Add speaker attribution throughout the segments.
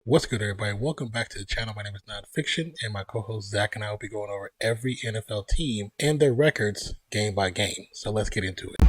Speaker 1: What's good, everybody? Welcome back to the channel. My name is Nonpfixion, and my co-host Zach and I will be going over every NFL team and their records game by game. So let's get into it.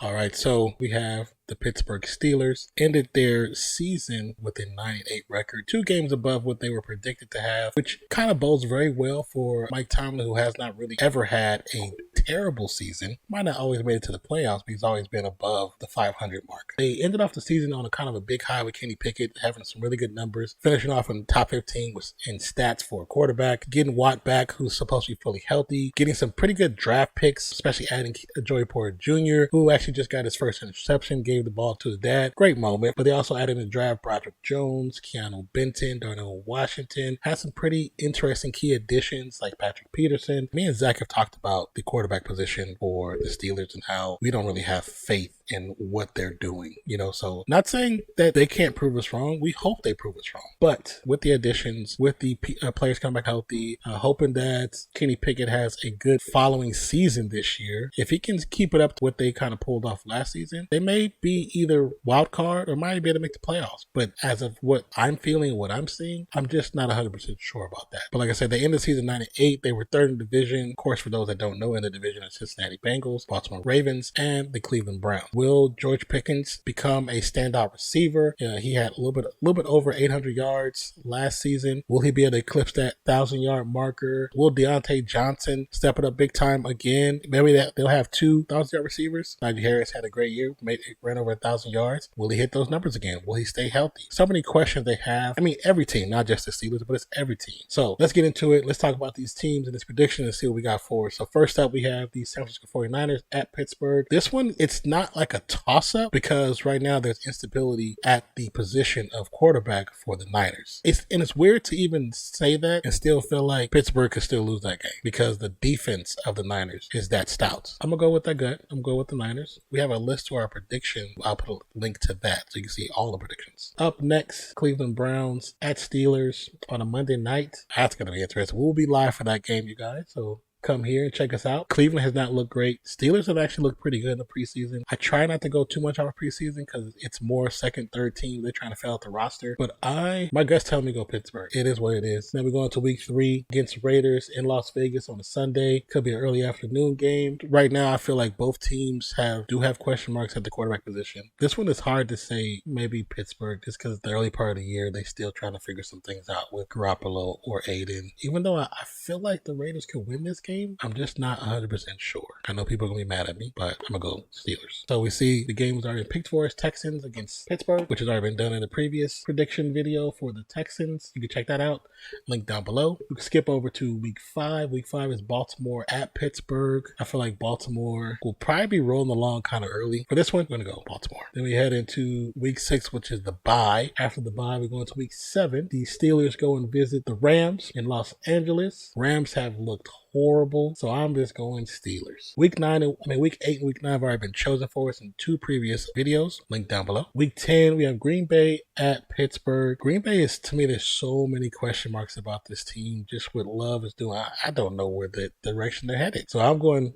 Speaker 1: All right, so we have the Pittsburgh Steelers ended their season with a 9-8 record, 2 games above what they were predicted to have, which kind of bodes very well for Mike Tomlin, who has not really ever had a terrible season. Might not always made it to the playoffs, but he's always been above the 500 mark. They ended off the season on a kind of a big high with Kenny Pickett having some really good numbers, finishing off in the top 15 in stats for a quarterback, getting Watt back, who's supposed to be fully healthy, getting some pretty good draft picks, especially adding Joey Porter Jr., who actually just got his first interception, gave the ball to his dad. Great moment. But they also added in the draft Broderick Jones, Keanu Benton, Darnell Washington. Had some pretty interesting key additions like Patrick Peterson. Me and Zach have talked about the quarterback position for the Steelers and how we don't really have faith in what they're doing, so not saying that they can't prove us wrong. We hope they prove us wrong, but with the additions, with the players coming back healthy, hoping that Kenny Pickett has a good following season this year. If he can keep it up to what they kind of pulled off last season, they may be either wild card or might be able to make the playoffs. But as of what I'm feeling, what I'm seeing, I'm just not 100% sure about that. But like I said, they ended the season 9-8. They were third in the division. Of course, for those that don't know, in the division are Cincinnati Bengals, Baltimore Ravens, and the Cleveland Browns. Will George Pickens become a standout receiver? He had a little bit over 800 yards last season. Will he be able to eclipse that 1,000-yard marker? Will Deontay Johnson step it up big time again? Maybe they'll have 2 1,000-yard receivers. Najee Harris had a great year, ran over 1,000 yards. Will he hit those numbers again? Will he stay healthy? So many questions they have. I mean, every team, not just the Steelers, but it's every team. So let's get into it. Let's talk about these teams and this prediction and see what we got for us. So first up, we have the San Francisco 49ers at Pittsburgh. This one, it's not like a toss-up because right now there's instability at the position of quarterback for the Niners. It's weird to even say that and still feel like Pittsburgh could still lose that game because the defense of the Niners is that stout. I'm going to go with that gut. I'm going to go with the Niners. We have a list to our prediction. I'll put a link to that so you can see all the predictions. Up next, Cleveland Browns at Steelers on a Monday night. That's going to be interesting. We'll be live for that game, you guys. So come here and check us out. Cleveland has not looked great. Steelers have actually looked pretty good in the preseason. I try not to go too much on preseason because it's more second, third team. They're trying to fill out the roster. But my gut's telling me go Pittsburgh. It is what it is. Then we go into week 3 against Raiders in Las Vegas on a Sunday. Could be an early afternoon game. Right now, I feel like both teams do have question marks at the quarterback position. This one is hard to say maybe Pittsburgh just because the early part of the year, they still trying to figure some things out with Garoppolo or Aiden. Even though I feel like the Raiders could win this game, I'm just not 100% sure. I know people are going to be mad at me, but I'm going to go Steelers. So we see the game was already picked for us, Texans against Pittsburgh, which has already been done in the previous prediction video for the Texans. You can check that out. Link down below. We can skip over to week 5. Week 5 is Baltimore at Pittsburgh. I feel like Baltimore will probably be rolling along kind of early. For this one, we're going to go Baltimore. Then we head into week 6, which is the bye. After the bye, we go into week 7. The Steelers go and visit the Rams in Los Angeles. Rams have looked horrible, so I'm just going Steelers. Week 8 and week 9 have already been chosen for us in 2 previous videos. Link down below. Week 10, we have Green Bay at Pittsburgh. Green Bay is, to me, there's so many question marks about this team. Just what Love is doing, I don't know where the direction they're headed. So I'm going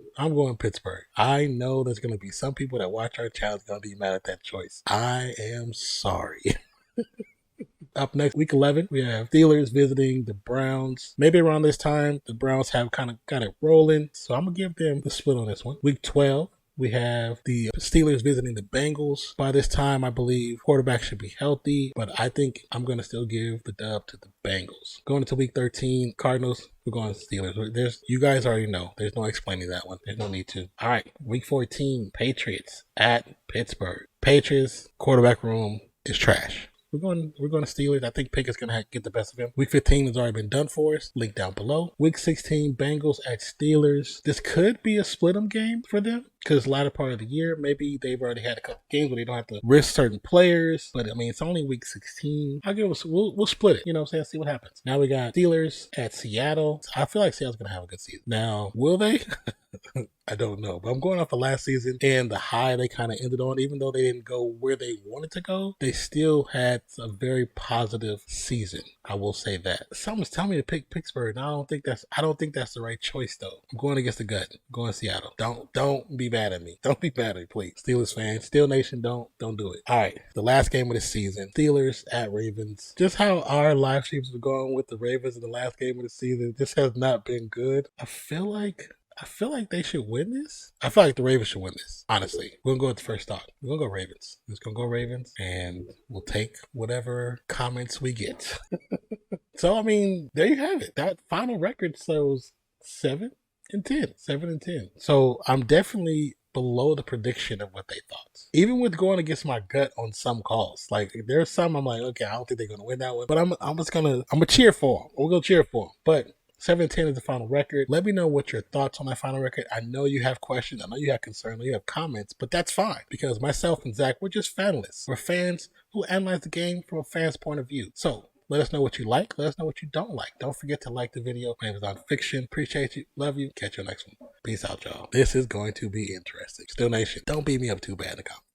Speaker 1: Pittsburgh. I know there's going to be some people that watch our channel going to be mad at that choice. I am sorry. Up next, week 11, we have Steelers visiting the Browns. Maybe around this time, the Browns have kind of got it rolling. So I'm going to give them the split on this one. Week 12, we have the Steelers visiting the Bengals. By this time, I believe quarterback should be healthy, but I think I'm going to still give the dub to the Bengals. Going into week 13, Cardinals, we're going to Steelers. You guys already know. There's no explaining that one. There's no need to. All right, week 14, Patriots at Pittsburgh. Patriots quarterback room is trash. We're going to Steelers. I think Pickett's going to get the best of him. Week 15 has already been done for us. Link down below. Week 16, Bengals at Steelers. This could be a split-em game for them because latter part of the year, maybe they've already had a couple games where they don't have to risk certain players. But, I mean, it's only week 16. We'll split it. You know what I'm saying? See what happens. Now we got Steelers at Seattle. I feel like Seattle's going to have a good season. Now, will they? I don't know. But I'm going off of last season and the high they kind of ended on. Even though they didn't go where they wanted to go, they still had a very positive season. I will say that. Someone's telling me to pick Pittsburgh, and I don't think that's the right choice though. I'm going against the gut. I'm going Seattle. Don't be mad at me. Don't be mad at me, please. Steelers fans, Steel Nation, don't do it. All right, the last game of the season, Steelers at Ravens. Just how our live streams were going with the Ravens in the last game of the season, this has not been good. I feel like they should win this. I feel like the Ravens should win this, honestly. We're going to go with the first thought. We're going to go Ravens. We're just going to go Ravens, and we'll take whatever comments we get. So, I mean, there you have it. That final record shows 7-10. 7-10. So, I'm definitely below the prediction of what they thought. Even with going against my gut on some calls. Like, there's some I'm like, okay, I don't think they're going to win that one. But I'm going to cheer for them. We're going to cheer for them. But 7-10 is the final record. Let me know what your thoughts on that final record. I know you have questions. I know you have concerns. I know you have comments, but that's fine because myself and Zach, we're just fanalists. We're fans who analyze the game from a fan's point of view. So let us know what you like. Let us know what you don't like. Don't forget to like the video. My name is Nonpfixion. Appreciate you. Love you. Catch you next one. Peace out, y'all. This is going to be interesting. Still Nation, don't beat me up too bad in the comments.